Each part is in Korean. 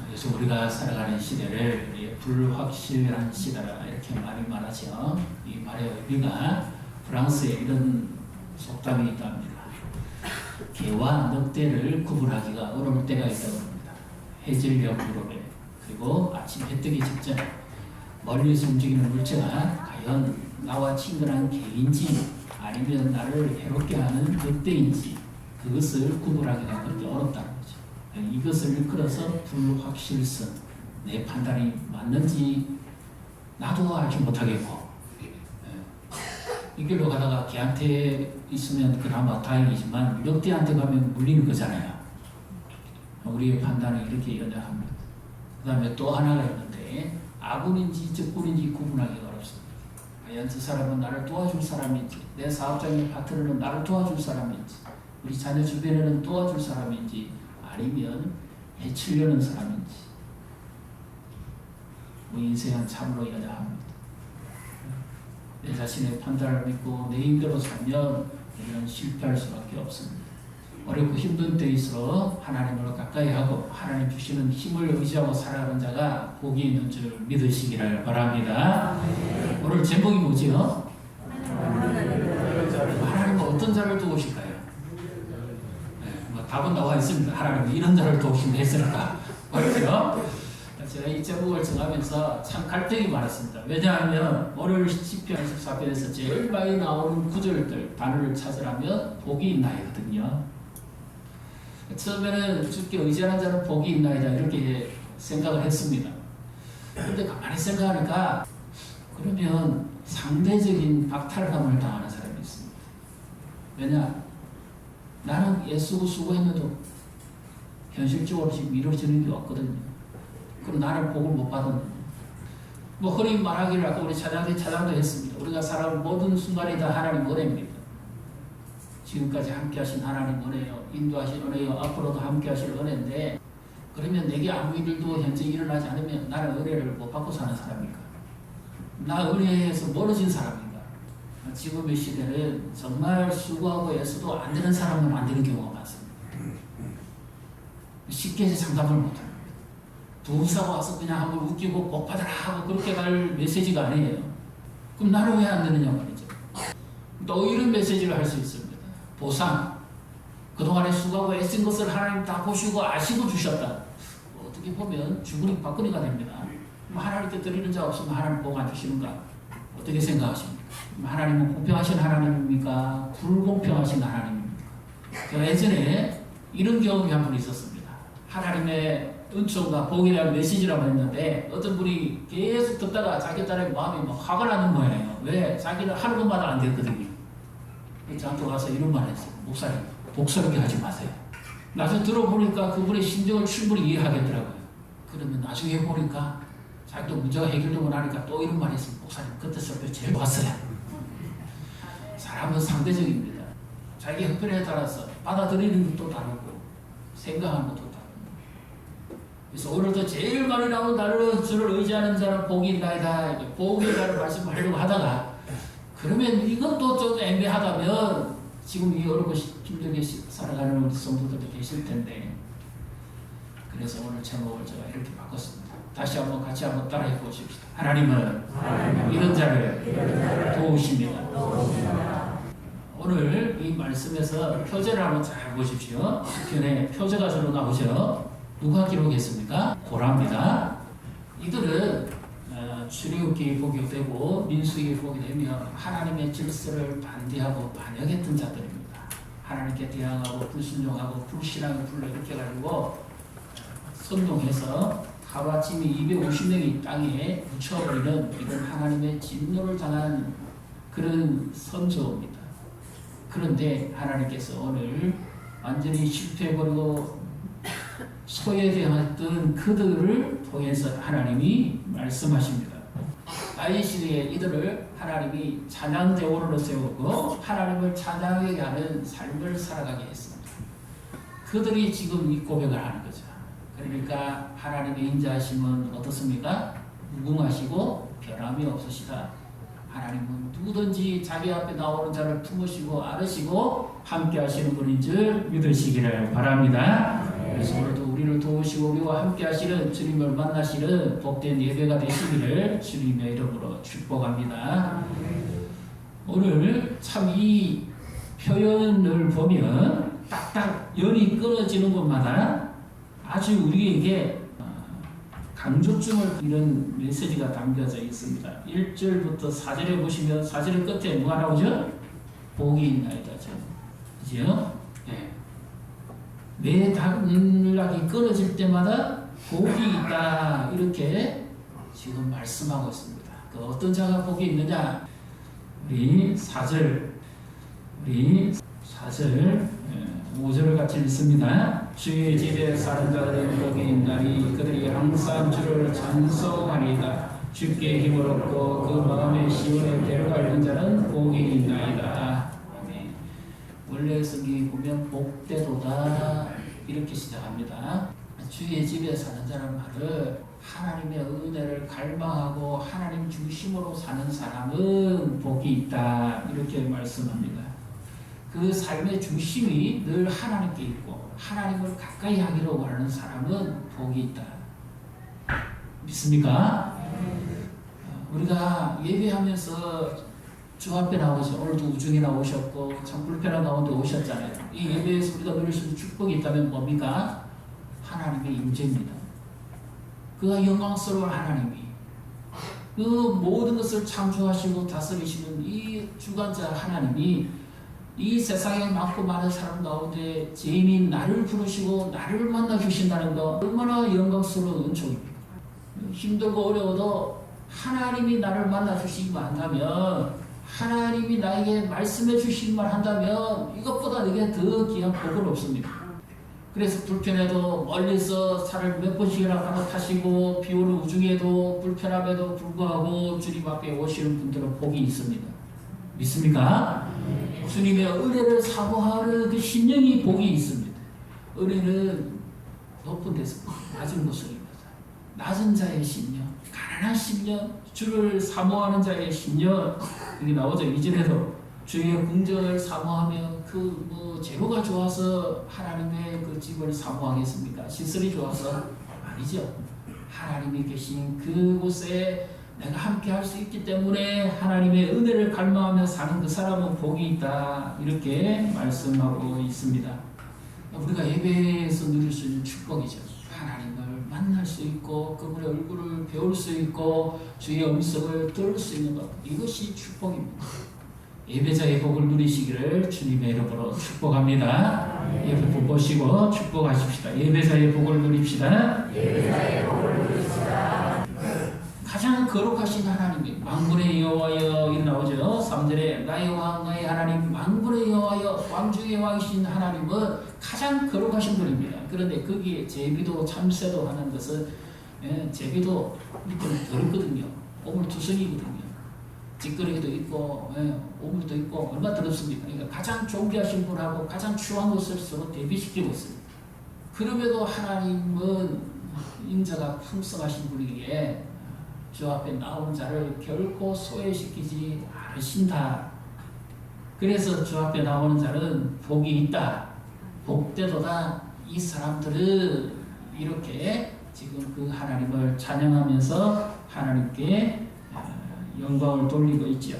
그래서 우리가 살아가는 시대를 불확실한 시대라 이렇게 많이 말하죠. 이 말의 의미가 프랑스에 이런 속담이 있답니다. 개와 늑대를 구분하기가 어려울 때가 있다고 합니다. 해질녘 무렵에 그리고 아침 해 뜨기 직전에 멀리서 움직이는 물체가 과연 나와 친근한 개인지 아니면 나를 해롭게 하는 늑대인지 그것을 구분하기가 그렇게 어렵다는 거죠. 이것을 일컬어서 불확실성, 내 판단이 맞는지 나도 알지 못하겠고 이 길로 가다가 개한테 있으면 그나마 다행이지만 늑대한테 가면 물리는 거잖아요. 우리의 판단은 이렇게 연약합니다. 그 다음에 또 하나가 있는데 아군인지 적군인지 구분하기가 어렵습니다. 과연 저 사람은 나를 도와줄 사람인지 내 사업장의 파트너는 나를 도와줄 사람인지 우리 자녀 주변에는 도와줄 사람인지 아니면 해치려는 사람인지 인생은 참으로 연약합니다. 내 자신의 판단을 믿고 내 힘대로 살면 우리는 실패할 수밖에 없습니다. 어렵고 힘든 때일수록 하나님을 가까이 하고 하나님 주시는 힘을 의지하고 살아가는 자가 복이 있는 줄 믿으시기를 바랍니다. 오늘 제목이 뭐지요? 하나님은 어떤 자를 도우실까요? 답은 나와 있습니다. 하나님은 이런 자를 도우신다 했으니까. 그렇죠? 제가 이 제목을 정하면서 참 갈등이 많았습니다. 왜냐하면 오늘 시편 24편에서 제일 많이 나오는 구절들, 단어를 찾으라면 복이 있나이거든요. 처음에는 주께 의지하는 자는 복이 있나이다 이렇게 생각을 했습니다. 그런데 가만히 생각하니까 그러면 상대적인 박탈감을 당하는 사람이 있습니다. 왜냐? 나는 예수고 수고했는데도 현실적으로 지금 이루어지는 게 없거든요. 그럼 나는 복을 못 받은 뭐 흔히 말하기를 아까 우리 찬양도 했습니다. 우리가 살아온 모든 순간이 다 하나님 은혜입니다. 지금까지 함께 하신 하나님 은혜요. 인도하신 은혜요. 앞으로도 함께 하실 은혜인데 그러면 내게 아무 일도 현재 일어나지 않으면 나는 은혜를 못 받고 사는 사람인가? 나 은혜에서 멀어진 사람인가? 지금의 시대는 정말 수고하고 애써도 안 되는 사람은 안 되는 경우가 많습니다. 쉽게 상담을 못합니다. 도의사가 와서 그냥 한번 웃기고 복 받아라 하고 그렇게 갈 메시지가 아니에요. 그럼 나는 왜 안 되느냐 말이죠. 또 이런 메시지를 할 수 있습니다. 보상. 그동안에 수고하고 애쓴 것을 하나님 다 보시고 아시고 주셨다. 어떻게 보면 주거니 받거니가 됩니다. 하나님께 드리는 자 없으면 하나님 복 안 주시는가? 어떻게 생각하십니까? 하나님은 공평하신 하나님입니까? 불공평하신 하나님입니까? 제가 예전에 이런 경험이 한 번 있었습니다. 하나님의 은총과 복에 대한 메시지라고 했는데 어떤 분이 계속 듣다가 자기 딸의 마음이 막 화가 나는 거예요. 왜? 자기는 하는 것마다 안 됐거든요. 저한테 와서 이런 말 했어요. 목사님, 복스럽게 하지 마세요. 나중에 들어보니까 그분의 심정을 충분히 이해하겠더라고요. 그러면 나중에 보니까 자기도 문제가 해결되고 나니까 또 이런 말 했어요. 목사님, 그때 설교 제일 좋았어요. 사람은 상대적입니다. 자기 형편에 따라서 받아들이는 것도 다르고 생각하는 것도 다르고 그래서 오늘도 제일 많이 나오는 단어는 주를 의지하는 자는 복이 있나이다. 복에 대한 말씀을 하려고 하다가 그러면 이것도 좀 애매하다면 지금 이 어렵고 힘들게 살아가는 우리 성도들도 계실 텐데 그래서 오늘 제목을 제가 이렇게 바꿨습니다. 다시 한번 같이 한번 따라해 보십시다. 하나님은 이런 자를 도우십니다. 오늘 이 말씀에서 표제를 한번 잘 보십시오. 시편에 표제가 주로 나오죠. 누가 기록했습니까? 고라입니다. 이들은 출애굽기 보게 되고 민수기 보게 되면 하나님의 질서를 반대하고 반역했던 자들입니다. 하나님께 대항하고 불순종하고 불신앙을 불러 이렇게 가지고 선동해서 하루아침에 250명이 땅에 묻혀버리는 이런 하나님의 진노를 당한 그런 선조입니다. 그런데 하나님께서 오늘 완전히 실패해버리고 소외되었던 그들을 통해서 하나님이 말씀하십니다. 다윗 시대에 이들을 하나님이 찬양 대원으로 세우고 하나님을 찬양하게 하는 삶을 살아가게 했습니다. 그들이 지금 이 고백을 하는 거죠. 그러니까 하나님의 인자하심은 어떻습니까? 무궁하시고 변함이 없으시다. 하나님은 누구든지 자기 앞에 나오는 자를 품으시고 안으시고 함께 하시는 분인 줄 믿으시기를 바랍니다. 그래서 오늘도 우리를 도우시고 우리와 함께 하시는 주님을 만나시는 복된 예배가 되시기를 주님의 이름으로 축복합니다. 오늘 참 이 표현을 보면 딱딱 연이 끊어지는 곳마다 아주 우리에게 강조점을 이런 메시지가 담겨져 있습니다. 1절부터 4절에 보시면 4절 끝에 뭐가 나오죠? 복이 있나이다. 그죠? 네. 매 단락이 끊어질 때마다 복이 있다. 이렇게 지금 말씀하고 있습니다. 그 어떤 자가 복이 있느냐? 우리 4절 5절을 같이 읽습니다. 주의 집에 사는 자들은 복이 있나니 그들이 항상 주를 찬송하리이다. 주께 힘을 얻고 그 마음의 시온에 데려가는 자는 복이 있나이다. 원래 성경에 보면 복되도다 이렇게 시작합니다. 주의 집에 사는 자란 말을 하나님의 은혜를 갈망하고 하나님 중심으로 사는 사람은 복이 있다 이렇게 말씀합니다. 그 삶의 중심이 늘 하나님께 있고 하나님을 가까이 하기로 원하는 사람은 복이 있다. 믿습니까? 우리가 예배하면서 주 앞에 나오죠. 오늘도 우중에 나오셨고 참 불편한 가운데 오셨잖아요. 이 예배에서 우리가 누릴 수 있는 축복이 있다면 뭡니까? 하나님의 임재입니다. 그가 영광스러운 하나님이 그 모든 것을 창조하시고 다스리시는 이 주관자 하나님이 이 세상에 많고 많은 사람 가운데 죄인인 나를 부르시고 나를 만나 주신다는 거 얼마나 영광스러운 은총입니까? 힘들고 어려워도 하나님이 나를 만나 주시기만 한다면 하나님이 나에게 말씀해 주시기만 한다면 이것보다 내게 더 귀한 복은 없습니다. 그래서 불편해도 멀리서 차를 몇 번씩이나 갈아 타시고 비 오는 우중에도 불편함에도 불구하고 주님 앞에 오시는 분들은 복이 있습니다. 믿습니까? 주님의 은혜를 사모하는 그 심령이 복이 있습니다. 은혜는 높은 데서 낮은 곳입니다. 낮은 자의 심령, 가난한 심령, 주를 사모하는 자의 심령. 여기 나오죠. 2절에도 주의 궁정을 사모하며 재료가 좋아서 하나님의 그 집을 사모하겠습니까? 시설이 좋아서 아니죠. 하나님이 계신 그곳에 내가 함께 할 수 있기 때문에 하나님의 은혜를 갈망하며 사는 그 사람은 복이 있다. 이렇게 말씀하고 있습니다. 우리가 예배에서 누릴 수 있는 축복이죠. 하나님을 만날 수 있고 그분의 얼굴을 배울 수 있고 주의 음성을 들을 수 있는 것. 이것이 축복입니다. 예배자의 복을 누리시기를 주님의 이름으로 축복합니다. 예배 복 보시고 축복하십시다. 예배자의 복을 누립시다. 예배자의 복을 누립시다. 가장 거룩하신 하나님이 만군의 여호와여 이 나오죠. 3절에 나의 왕 나의 하나님 만군의 여호와여 왕중의 왕이신 하나님은 가장 거룩하신 분입니다. 그런데 거기에 제비도 참새도 하는 것은 제비도 이렇게 더럽거든요. 오물투성이거든요. 찌끄러기도 있고 오물도 있고 얼마나 더럽습니까? 그러니까 가장 존귀하신 분하고 가장 추한 것을 서로 대비시키고 있습니다. 그럼에도 하나님은 인자가 풍성하신 분이기에 주 앞에 나온 자를 결코 소외시키지 않으신다. 그래서 주 앞에 나오는 자는 복이 있다. 복되도다. 이 사람들은 이렇게 지금 그 하나님을 찬양하면서 하나님께 영광을 돌리고 있죠.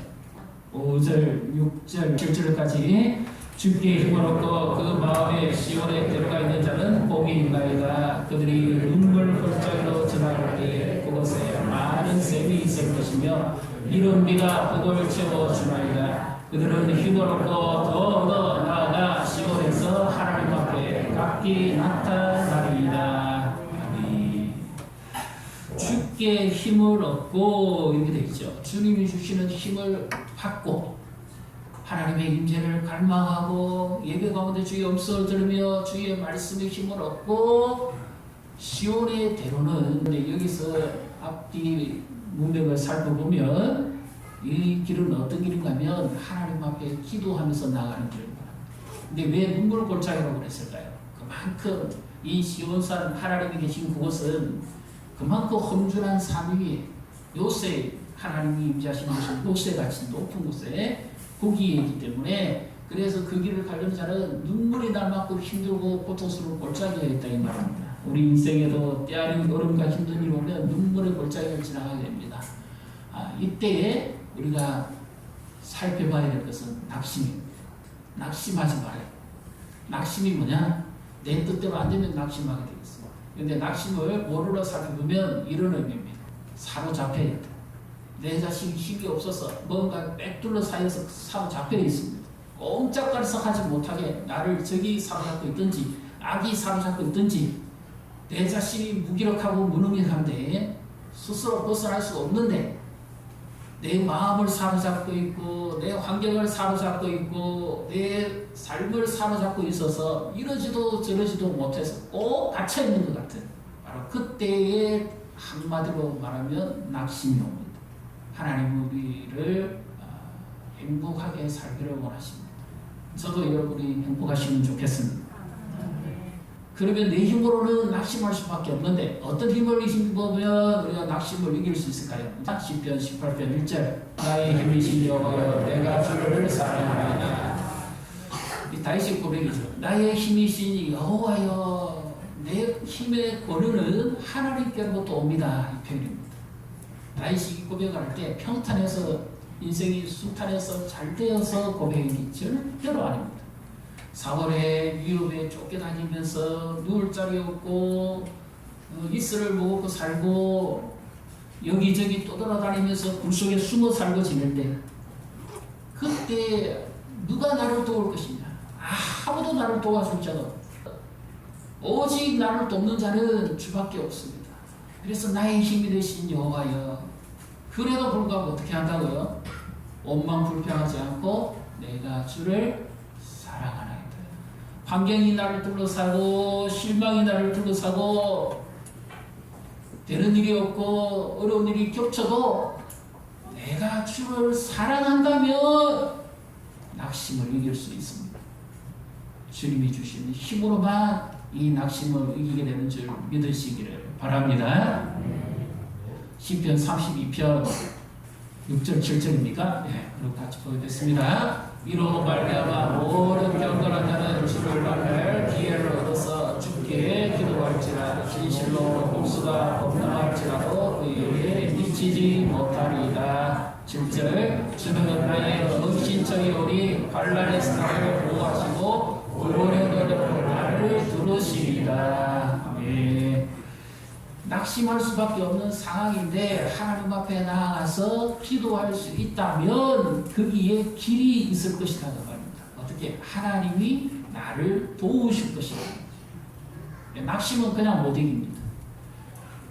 5절, 6절, 7절까지 주께 힘을 얻고 그 마음에 시온에 들어가 있는 자는 복이 있나이다. 그들이 눈물 홀짝이로 지나갈 때에 그곳에 많은 샘이 있을 것이며 이런 비가 복을 채워주나이다. 그들은 힘을 얻고 더 나아가 시온에서 하나님 앞에 각기 나타나리이다. 주께 힘을 얻고 이렇게 되어 있죠. 주님이 주시는 힘을 받고 하나님의 임재를 갈망하고 예배 가운데 주의 음성을 들으며 주의 말씀의 힘을 얻고 시온의 대로는 여기서 앞뒤 문맥을 살펴보면 이 길은 어떤 길인가 하면 하나님 앞에 기도하면서 나가는 길입니다. 근데 왜 눈물골짜기라고 그랬을까요? 그만큼 이 시온산 하나님이 계신 그곳은 그만큼 험준한 산 위에 요새 하나님이 임재하신 곳은 요새같이 높은 곳에 거기에 있기 때문에 그래서 그 길을 가려는 자는 눈물이 날 만큼 힘들고 고통스러운 골짜기가 있다 이 말입니다. 우리 인생에도 때아닌 어려움과 힘든 일이 오면 눈물의 골짜기를 지나가게 됩니다. 이때에 우리가 살펴봐야 될 것은 낙심입니다. 낙심하지 말아요. 낙심이 뭐냐? 내 뜻대로 안 되면 낙심하게 되겠어. 근데 낙심을 뭐로 살펴보면 이런 의미입니다. 사로잡혀야 된다. 내 자신이 힘이 없어서 뭔가 빽둘러 사이에서 사로잡혀 있습니다. 꼼짝달싹 하지 못하게 나를 적이 사로잡고 있든지 악이 사로잡고 있든지 내 자신이 무기력하고 무능력한데 스스로 벗어날 수 없는데 내 마음을 사로잡고 있고 내 환경을 사로잡고 있고 내 삶을 사로잡고 있어서 이러지도 저러지도 못해서 꼭 갇혀있는 것 같은 바로 그때에 한마디로 말하면 낙심이 옵니다. 하나님 우리를 행복하게 살기를 원하십니다. 저도 여러분이 행복하시면 좋겠습니다. 그러면 내 힘으로는 낙심할 수밖에 없는데 어떤 힘을 힘보면 우리가 낙심을 이길 수 있을까요? 시편 18편 1절 나의 힘이신 여호와여 내가 주를 사랑하나이다. 이 다윗의 고백이죠. 나의 힘이신 여호와여 내 힘의 권위는 하나님께로부터 옵니다. 이 표현입니다. 다윗이 고백을 할 때 평탄해서 인생이 순탄해서 잘 되어서 고백이 절대로 아닙니다. 사월에 위협에 쫓겨다니면서 누울 자리 없고 이슬을 먹고 살고 여기저기 떠돌아다니면서 굴 속에 숨어 살고 지낼 때 그때 누가 나를 도울 것이냐? 아무도 나를 도와줄 자가 없다. 오직 나를 돕는 자는 주밖에 없습니다. 그래서 나의 힘이 되신 여호와여 그래도 불구하고 어떻게 한다고요? 원망 불평하지 않고 내가 주를 사랑하나이다. 환경이 나를 둘러싸고 실망이 나를 둘러싸고 되는 일이 없고 어려운 일이 겹쳐도 내가 주를 사랑한다면 낙심을 이길 수 있습니다. 주님이 주시는 힘으로만 이 낙심을 이기게 되는 줄 믿으시기를 바랍니다. 시편 32편 6절 7절입니까? 네, 그럼 같이 보겠습니다. 이로 말미암아 모든 경건한 자는 주를 만날 기회를 얻어서 주께 기도할지라 진실로 복수가 범람할지라도 그에게 미치지 못하리이다. 7절 주는 나의 은신처이오니 반란에서 나를 보호하시고 불본의 노력으로 나를 들으시리이다. 네. 낙심할 수밖에 없는 상황인데 하나님 앞에 나아가서 기도할 수 있다면 거기에 길이 있을 것이다 그 말입니다. 어떻게? 하나님이 나를 도우실 것이다. 낙심은 그냥 못 이깁니다.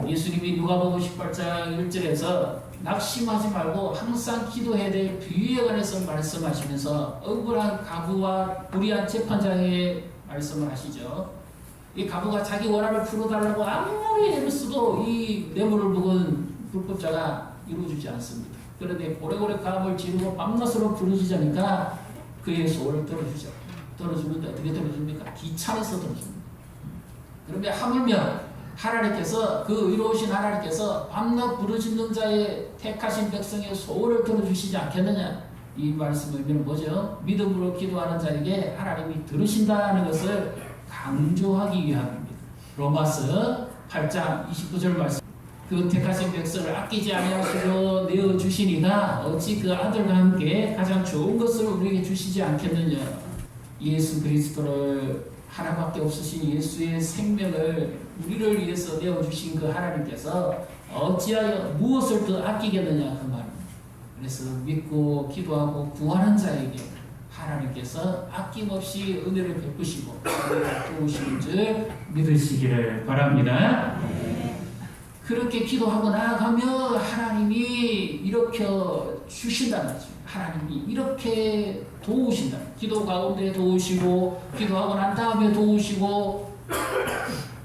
예수님이 누가복음 18장 1절에서 낙심하지 말고 항상 기도해야 될 비유에 관해서 말씀하시면서 억울한 가부와 불의한 재판장의 말씀을 하시죠. 이 가부가 자기 원한을 풀어달라고 아무리 애를 써도 이 뇌물을 먹은 불법자가 이루어지지 않습니다. 그런데 오래오래 감을 지르고 밤낮으로 부르짖으니까 그의 소원을 들어주죠. 들어주는데 어떻게 들어줍니까? 기찬에서 들어줍니다. 그런데 하물며 하나님께서 그 의로우신 하나님께서 밤낮 부르짖는 자의 택하신 백성의 소원을 들어주시지 않겠느냐? 이 말씀의 의미는 뭐죠? 믿음으로 기도하는 자에게 하나님이 들으신다는 것을 강조하기 위함입니다. 로마서 8장 29절 말씀 그 택하신 백성을 아끼지 아니하시고 내어주시니가 어찌 그 아들과 함께 가장 좋은 것을 우리에게 주시지 않겠느냐. 예수 그리스도를 하나밖에 없으신 예수의 생명을 우리를 위해서 내어주신 그 하나님께서 어찌하여 무엇을 더 아끼겠느냐 그 말입니다. 그래서 믿고 기도하고 구하는 자에게 하나님께서 아낌없이 은혜를 베푸시고 도우시는 줄 믿으시기를 바랍니다. 그렇게 기도하고 나아가면 하나님이 일으켜 주신다는 거죠. 하나님이 이렇게 도우신다. 기도 가운데 도우시고 기도하고 난 다음에 도우시고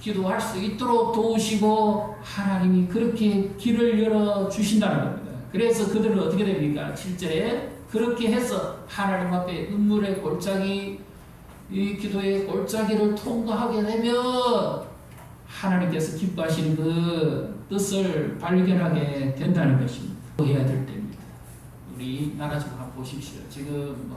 기도할 수 있도록 도우시고 하나님이 그렇게 길을 열어 주신다는 겁니다. 그래서 그들은 어떻게 됩니까? 7절에 그렇게 해서 하나님 앞에 눈물의 골짜기, 이 기도의 골짜기를 통과하게 되면 하나님께서 기뻐하시는 그 뜻을 발견하게 된다는 것입니다. 해야 될 때입니다. 우리 나라 좀 한번 보십시오. 지금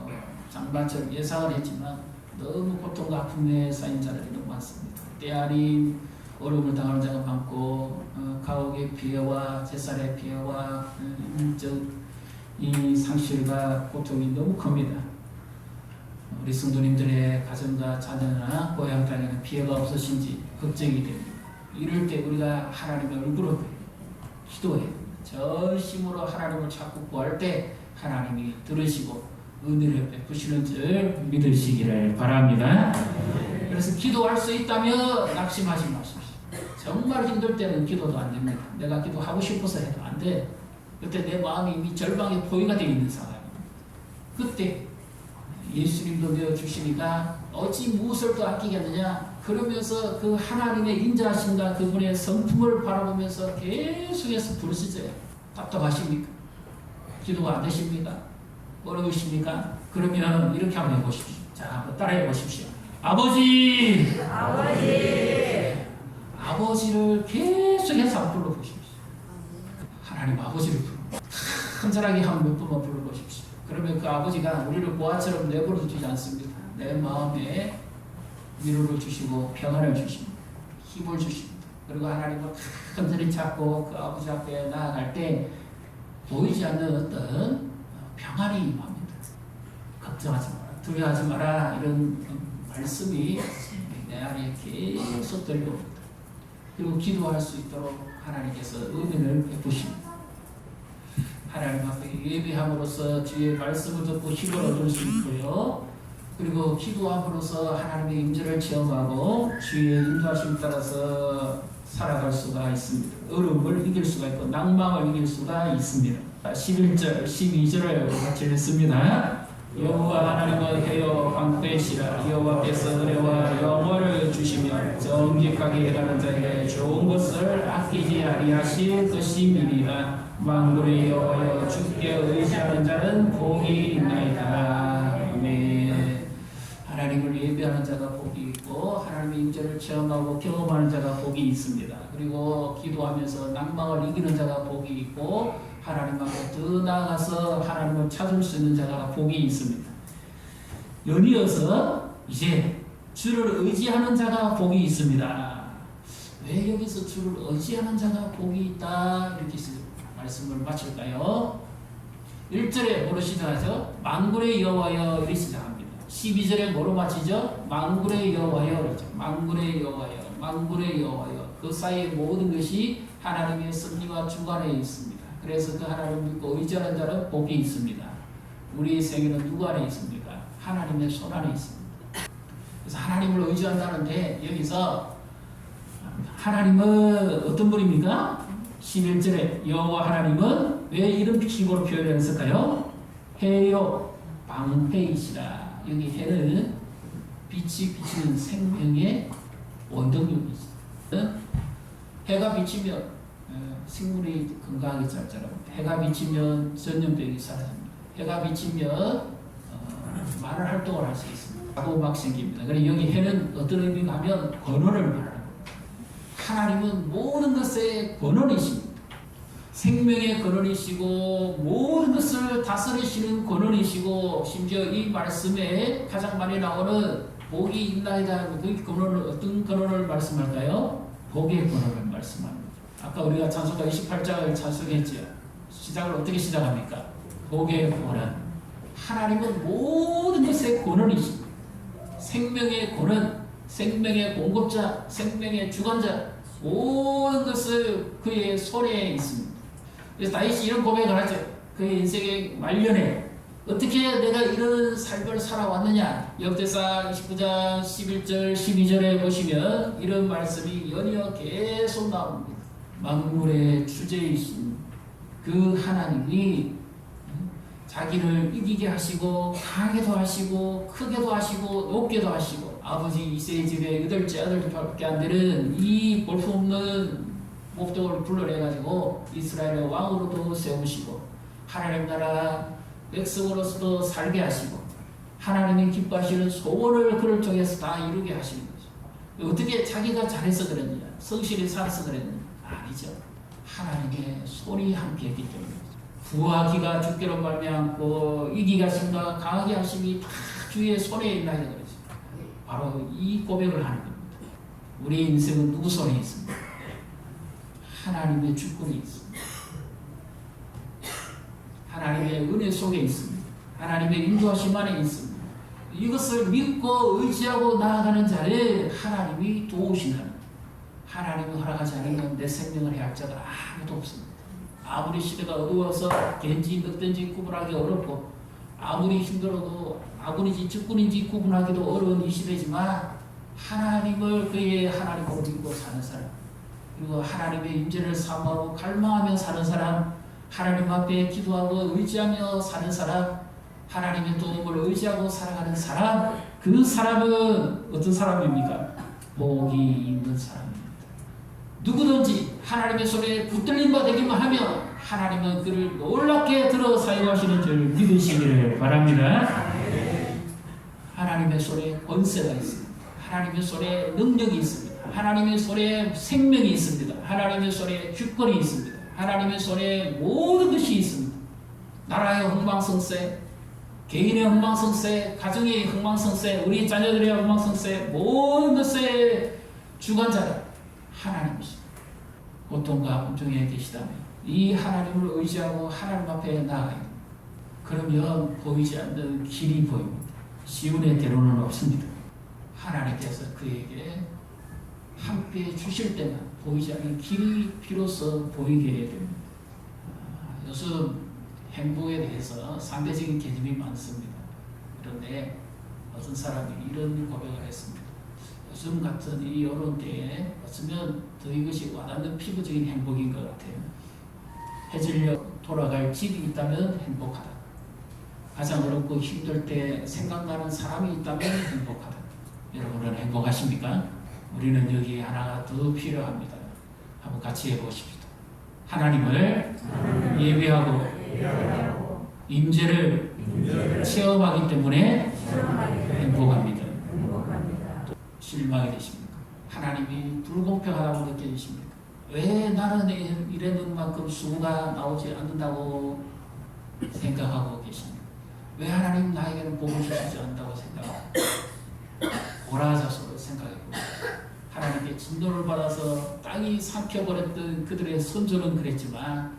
장반처럼 예상을 했지만 너무 고통과 아픔에 쌓인 자들이 너무 많습니다. 때 아닌 어려움을 당하는 자가 많고 가옥의 피해와 재산의 피해와 이 상실과 고통이 너무 큽니다. 우리 성도님들의 가정과 자녀나 고향 땅에는 피해가 없으신지 걱정이 됩니다. 이럴 때 우리가 하나님의 얼굴을 기도해 전심으로 하나님을 찾고 구할 때 하나님이 들으시고 은혜를 베푸시는 줄 믿으시기를 바랍니다. 그래서 기도할 수 있다면 낙심하지 마십시오. 정말 힘들 때는 기도도 안 됩니다. 내가 기도하고 싶어서 해도 안 돼. 그때 내 마음이 이미 절망에 포위가 되어 있는 상황입니다. 그때 예수님도 내어주시니까 어찌 무엇을 또 아끼겠느냐, 그러면서 그 하나님의 인자하심과 그분의 성품을 바라보면서 계속해서 부르짖어요. 답답하십니까? 기도가 안 되십니까? 어려우십니까? 그러면 이렇게 한번 해보십시오. 자, 한번 따라해 보십시오. 아버지! 아버지를 계속해서 한번 불러보십시오. 하나님 아버지를 간절하게 한 몇 번만 불러보십시오. 그러면 그 아버지가 우리를 보아처럼 내버려 두지 않습니다. 내 마음에 위로를 주시고 평안을 주십니다. 힘을 주십니다. 그리고 하나님을 간절히 찾고 그 아버지 앞에 나아갈 때 보이지 않는 어떤 평안이 임합니다. 걱정하지 마라, 두려워하지 마라, 이런 말씀이 내 안에 계속 들려옵니다. 그리고 기도할 수 있도록 하나님께서 은혜를 베푸십니다. 하나님 앞에 예배함으로써 주의 말씀을 듣고 힘을 얻을 수 있고요. 그리고 기도함으로써 하나님의 임재를 체험하고 주의 인도하심 따라서 살아갈 수가 있습니다. 어려움을 이길 수가 있고 낭망을 이길 수가 있습니다. 11절, 12절을 같이 읽습니다. 여호와 하나님은 해요 방패시라. 여호와께서 은혜와 영원을 주시며 정직하게 행하는 자에게 좋은 것을 아끼지 아니하실 것임이니라. 만군의 여호와여 주께 의지하는 자는 복이 있나이다. 아멘. 하나님을 예배하는 자가 복이 있고 하나님의 임재를 체험하고 경험하는 자가 복이 있습니다. 그리고 기도하면서 낭망을 이기는 자가 복이 있고 하나님 앞에 더 나아가서 하나님을 찾을 수 있는 자가 복이 있습니다. 연이어서 이제 주를 의지하는 자가 복이 있습니다. 왜 여기서 주를 의지하는 자가 복이 있다 이렇게 말씀을 마칠까요? 1절에 뭐로 시작하죠? 만군의 여호와여 이렇게 시작합니다. 12절에 뭐로 마치죠? 만군의 여호와여 그러죠. 만군의 여호와여, 만군의 여호와여. 그 사이에 모든 것이 하나님의 섭리와 주관에 있습니다. 그래서 그 하나님을 믿고 의지하는 자는 복이 있습니다. 우리 생애는 누구 안에 있습니까? 하나님의 손 안에 있습니다. 그래서 하나님을 의지한다는데 여기서 하나님은 어떤 분입니까? 11절에 여호와 하나님은 왜 이런 식으로 표현했을까요? 해요 방패이시라. 여기 해는 빛이 비치는 생명의 원동력이죠. 해가 비치면 식물이 건강하게 자라고, 해가 비치면 전염병이 사라집니다. 해가 비치면 많은 활동을 할 수 있습니다. 사고막 생깁니다. 그래서 여기 해는 어떤 의미가 하면 권원을 말하는 겁니다. 하나님은 모든 것의 권원이십니다. 생명의 권원이시고 모든 것을 다스리시는 권원이시고, 심지어 이 말씀에 가장 많이 나오는 복이 있나이다. 그 권원을 어떤 권원을 말씀할까요? 복의 권원을 말씀합니다. 아까 우리가 찬송가 28장을 찬송했죠. 시작을 어떻게 시작합니까? 복의 권원. 하나님은 모든 것의 권원이십니다. 생명의 권원, 생명의 공급자, 생명의 주관자, 모든 것을 그의 손에 있습니다. 그래서 다윗이 이런 고백을 하죠. 그의 인생의 말년에 어떻게 내가 이런 삶을 살아왔느냐. 역대상 29장 11절 12절에 보시면 이런 말씀이 연이어 계속 나옵니다. 만물의 주제이신 그 하나님이 자기를 이기게 하시고 강하게도 하시고 크게도 하시고 높게도 하시고, 아버지 이새의 집에 8째 아들밖에 안 되는 이 볼품없는 목동을 불러내가지고 이스라엘의 왕으로도 세우시고 하나님 나라 백성으로서도 살게 하시고 하나님이 기뻐하시는 소원을 그를 통해서 다 이루게 하시는 거죠. 어떻게 자기가 잘해서 그랬느냐, 성실히 살아서 그랬느냐? 아니죠. 하나님의 손이 함께 했기 때문이죠. 구하기가 주께로 말미암고 이기가 신과 강하게 하심이 다 주의 손에 있나이다 그러죠. 바로 이 고백을 하는 겁니다. 우리 인생은 누구 손에 있습니다. 하나님의 주권이 있습니다. 하나님의 은혜 속에 있습니다. 하나님의 인도하심 안에 있습니다. 이것을 믿고 의지하고 나아가는 자를 하나님이 도우시는, 하나님이 허락하지 않으면 내 생명을 해할 자가 아무도 없습니다. 아무리 시대가 어두워서 겐지 늑대인지 구분하기 어렵고, 아무리 힘들어도 아군인지 적군인지 구분하기도 어려운 이 시대지만, 하나님을 그의 하나님으로 믿고 사는 사람, 그리고 하나님의 임재를 사모하고 갈망하며 사는 사람, 하나님 앞에 기도하고 의지하며 사는 사람, 하나님의 도움을 의지하고 살아가는 사람, 그 사람은 어떤 사람입니까? 복이 있는 사람입니다. 누구든지 하나님의 손에 붙들린 바 되기만 하면 하나님은 그를 놀랍게 들어 사용하시는 줄 믿으시기를 바랍니다. 하나님의 손에 권세가 있습니다. 하나님의 손에 능력이 있습니다. 하나님의 손에 생명이 있습니다. 하나님의 손에 주권이 있습니다. 하나님의 손에 모든 것이 있습니다. 나라의 흥망성쇠, 개인의 흥망성쇠, 가정의 흥망성쇠, 우리 자녀들의 흥망성쇠, 모든 것의 주관자는 하나님이십니다. 고통과 함정에 계시다면 이 하나님을 의지하고 하나님 앞에 나아가야 됩니다. 그러면 보이지 않는 길이 보입니다. 시온의 대로는 없습니다. 하나님께서 그에게 함께 주실 때만 보이지 않는 길이 비로소 보이게 됩니다. 요즘 행복에 대해서 상대적인 개념이 많습니다. 그런데 어떤 사람이 이런 고백을 했습니다. 요즘 같은 이 어려운 때에 어쩌면 더 이것이 와닿는 피부적인 행복인 것 같아요. 해질녘 돌아갈 집이 있다면 행복하다. 가장 어렵고 힘들 때 생각나는 사람이 있다면 행복하다. 여러분은 행복하십니까? 우리는 여기 하나가 더 필요합니다. 한번 같이 해보십시다. 하나님을 예배하고 임재를 체험하기 때문에 행복합니다. 실망이 되십니까? 하나님이 불공평하다고 느껴지십니까? 왜 나는 이러는 만큼 수고가 나오지 않는다고 생각하고 계십니까? 왜 하나님 나에게는 복을 주시지 않는다고 생각합니까? 고라자소로 생각했고, 하나님께 진노를 받아서 땅이 삼켜버렸던 그들의 선조는 그랬지만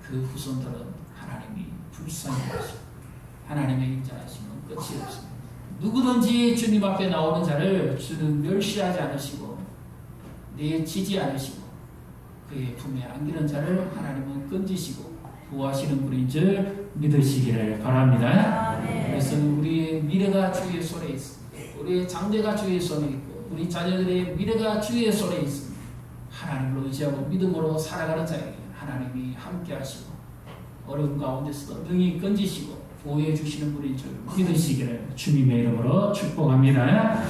그 후손들은 하나님이 불쌍히 하시고 하나님의 인자하심은 끝이 없습니다. 누구든지 주님 앞에 나오는 자를 주는 멸시하지 않으시고 내치지 않으시고 그의 품에 안기는 자를 하나님은 건지시고 보호하시는 분인 줄 믿으시기를 바랍니다. 그래서 우리의 미래가 주의 손에 있습니다. 우리의 장래가 주의 손에 있고 우리 자녀들의 미래가 주의 손에 있습니다. 하나님을 의지하고 믿음으로 살아가는 자에게 하나님이 함께 하시고 어려운 가운데서도 능히 건지시고 보호해 주시는 분인 줄 믿으시기를 주님의 이름으로 축복합니다.